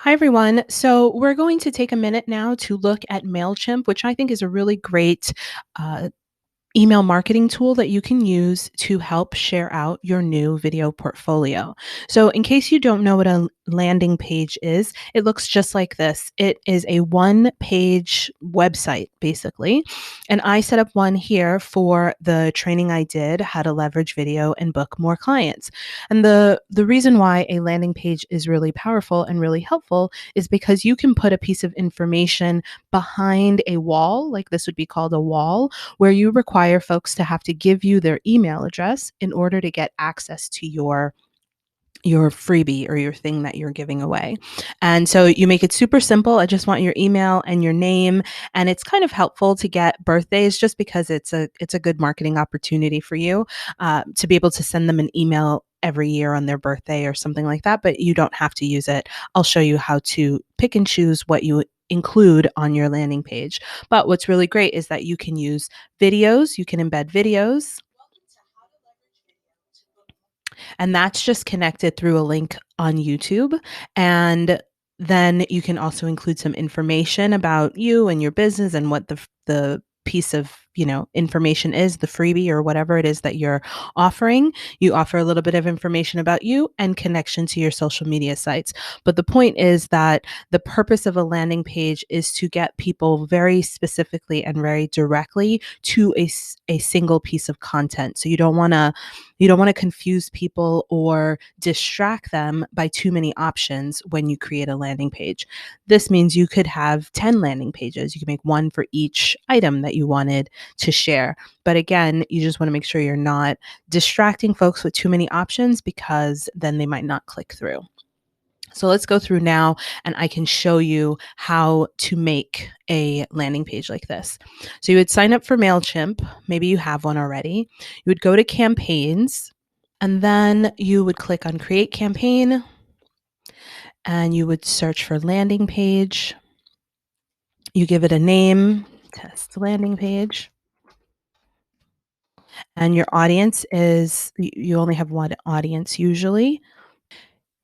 Hi, everyone. So, we're going to take a minute now to look at MailChimp, which I think is a really great uh, email marketing tool that you can use to help share out your new video portfolio. So, in case you don't know what a landing page is, it looks just like this. It is a one-page website, basically. And I set up one here for the training I did, how to leverage video and book more clients. And the reason why a landing page is really powerful and really helpful is because you can put a piece of information behind a wall, like this would be called a wall, where you require folks to have to give you their email address in order to get access to your freebie or your thing that you're giving away. And so you make it super simple. I just want your email and your name, and it's kind of helpful to get birthdays just because it's a good marketing opportunity for you to be able to send them an email every year on their birthday or something like that, but you don't have to use it. I'll show you how to pick and choose what you include on your landing page. But what's really great is that you can use videos, you can embed videos, and that's just connected through a link on YouTube. And then you can also include some information about you and your business and what the piece of information is, the freebie or whatever it is that you're offering. You offer a little bit of information about you and connection to your social media sites. But the point is that the purpose of a landing page is to get people very specifically and very directly to a single piece of content. So you don't want to confuse people or distract them by too many options when you create a landing page. This means you could have 10 landing pages. You can make one for each item that you wanted to share. But again, you just want to make sure you're not distracting folks with too many options because then they might not click through. So let's go through now and I can show you how to make a landing page like this. So you would sign up for MailChimp. Maybe you have one already. You would go to campaigns and then you would click on create campaign and you would search for landing page. You give it a name, test landing page. And your audience is, you only have one audience usually.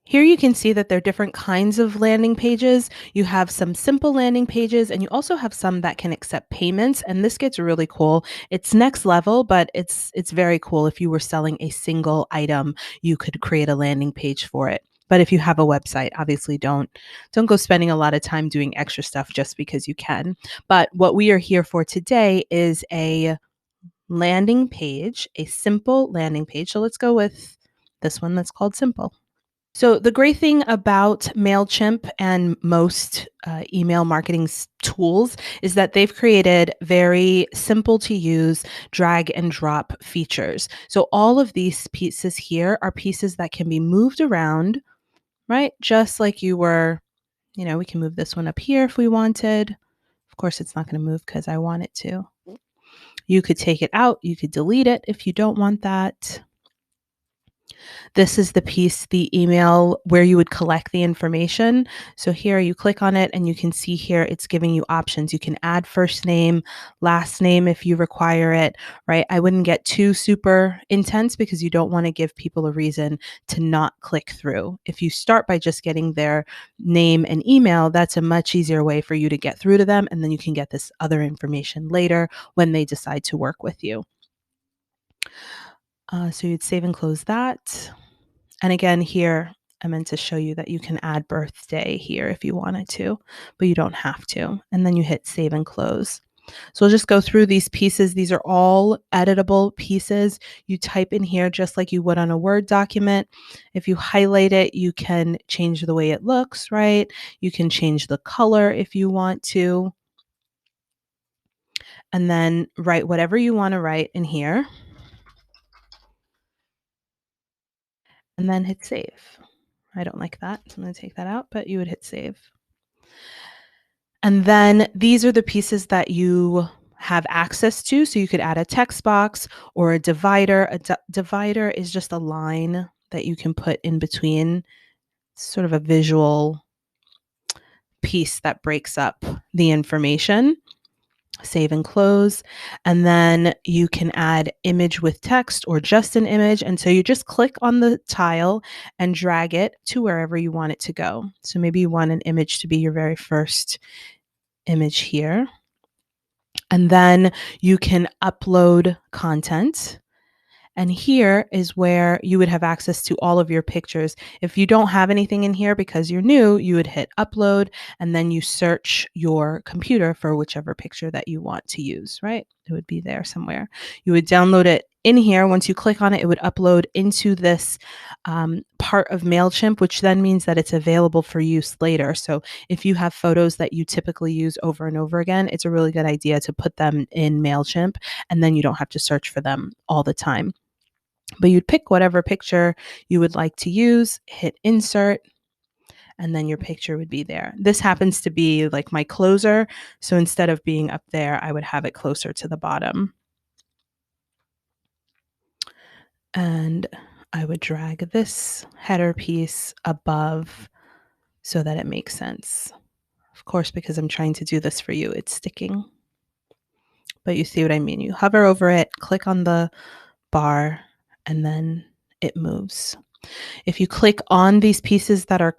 Here you can see that there are different kinds of landing pages. You have some simple landing pages, and you also have some that can accept payments. And this gets really cool. It's next level, but it's very cool. If you were selling a single item, you could create a landing page for it. But if you have a website, obviously don't go spending a lot of time doing extra stuff just because you can. But what we are here for today is a landing page, a simple landing page. So let's go with this one that's called simple. So the great thing about MailChimp and most email marketing tools is that they've created very simple to use drag and drop features. So all of these pieces here are pieces that can be moved around, right? Just like you were, we can move this one up here if we wanted. Of course, it's not going to move because I want it to. You could take it out. You could delete it if you don't want that. This is the piece, the email where you would collect the information. So here you click on it and you can see here it's giving you options. You can add first name, last name if you require it, right? I wouldn't get too super intense because you don't want to give people a reason to not click through. If you start by just getting their name and email, that's a much easier way for you to get through to them. And then you can get this other information later when they decide to work with you. So you'd save and close that. And again, here, I meant to show you that you can add birthday here if you wanted to, but you don't have to. And then you hit save and close. So we'll just go through these pieces. These are all editable pieces. You type in here just like you would on a Word document. If you highlight it, you can change the way it looks, right? You can change the color if you want to. And then write whatever you want to write in here. And then hit save. I don't like that, so I'm going to take that out, but you would hit save. And then these are the pieces that you have access to. So you could add a text box or a divider. A divider is just a line that you can put in between, sort of a visual piece that breaks up the information. save and close, and then you can add image with text or just an image. And so you just click on the tile and drag it to wherever you want it to go. So maybe you want an image to be your very first image here. And then you can upload content. And here is where you would have access to all of your pictures. If you don't have anything in here because you're new, you would hit upload and then you search your computer for whichever picture that you want to use, right? It would be there somewhere. You would download it in here. Once you click on it, it would upload into this part of MailChimp, which then means that it's available for use later. So if you have photos that you typically use over and over again, it's a really good idea to put them in MailChimp, and then you don't have to search for them all the time. But you'd pick whatever picture you would like to use, hit insert, and then your picture would be there. This happens to be like my closer. So instead of being up there, I would have it closer to the bottom. And I would drag this header piece above so that it makes sense. Of course, because I'm trying to do this for you, it's sticking. But you see what I mean. You hover over it, click on the bar, and then it moves. If you click on these pieces that are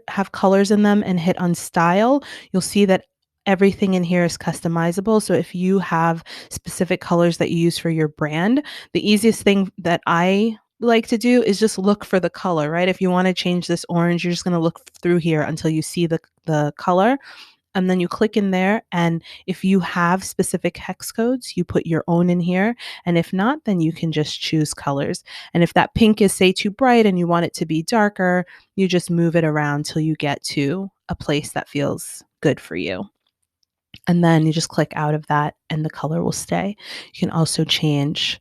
have colors in them and hit on style, you'll see that everything in here is customizable. So if you have specific colors that you use for your brand, the easiest thing that I like to do is just look for the color, right? If you want to change this orange, you're just going to look through here until you see the color. And then you click in there, and if you have specific hex codes, you put your own in here. And if not, then you can just choose colors. And if that pink is, say, too bright and you want it to be darker, you just move it around till you get to a place that feels good for you. And then you just click out of that and the color will stay. You can also change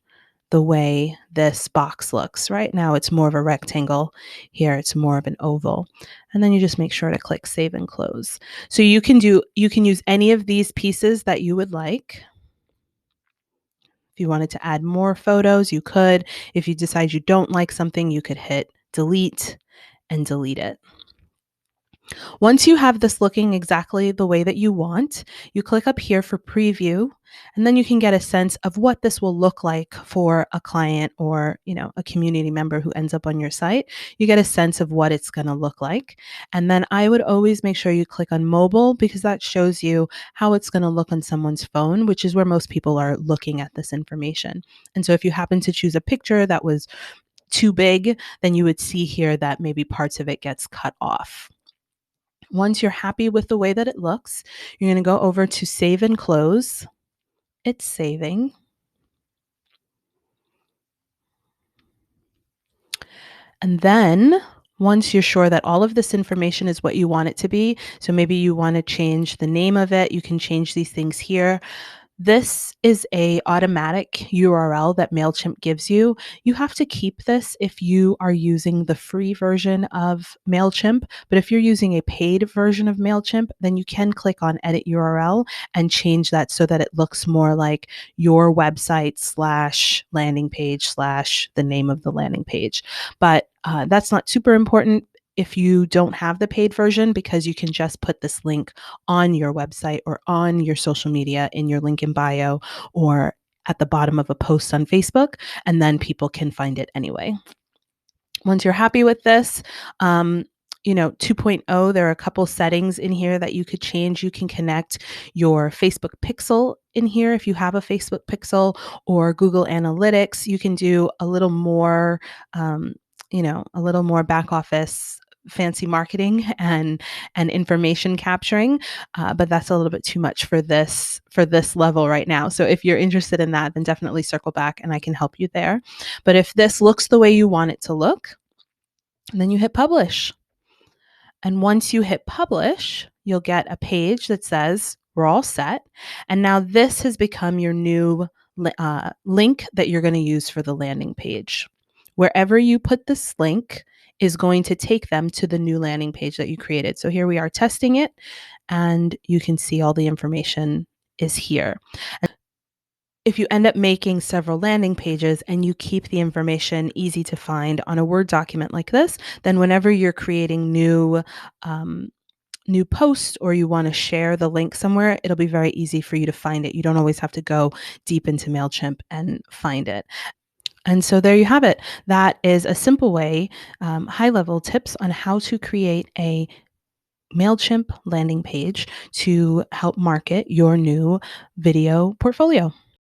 the way this box looks. Right now it's more of a rectangle. Here it's more of an oval. And then you just make sure to click save and close. So you can use any of these pieces that you would like. If you wanted to add more photos, you could. If you decide you don't like something, you could hit delete and delete it. Once you have this looking exactly the way that you want, you click up here for preview, and then you can get a sense of what this will look like for a client or, a community member who ends up on your site. You get a sense of what it's going to look like. And then I would always make sure you click on mobile, because that shows you how it's going to look on someone's phone, which is where most people are looking at this information. And so if you happen to choose a picture that was too big, then you would see here that maybe parts of it gets cut off. Once you're happy with the way that it looks, you're going to go over to save and close. It's saving. And then once you're sure that all of this information is what you want it to be, so maybe you want to change the name of it, you can change these things here. This is a automatic URL that MailChimp gives you. You have to keep this if you are using the free version of MailChimp, but if you're using a paid version of MailChimp, then you can click on edit URL and change that so that it looks more like your website / landing page / the name of the landing page. But that's not super important if you don't have the paid version, because you can just put this link on your website or on your social media in your link in bio or at the bottom of a post on Facebook, and then people can find it anyway. Once you're happy with this, 2.0, there are a couple settings in here that you could change. You can connect your Facebook pixel in here if you have a Facebook pixel, or Google Analytics. You can do a little more, a little more back office fancy marketing and information capturing, but that's a little bit too much for this level right now. So if you're interested in that, then definitely circle back and I can help you there. But if this looks the way you want it to look, then you hit publish. And once you hit publish, you'll get a page that says we're all set. And now this has become your new link that you're going to use for the landing page. Wherever you put this link is going to take them to the new landing page that you created. So here we are testing it, and you can see all the information is here. If you end up making several landing pages and you keep the information easy to find on a Word document like this, then whenever you're creating new new post or you want to share the link somewhere, it'll be very easy for you to find it. You don't always have to go deep into MailChimp and find it. And so there you have it. That is a simple way, high level tips on how to create a MailChimp landing page to help market your new video portfolio.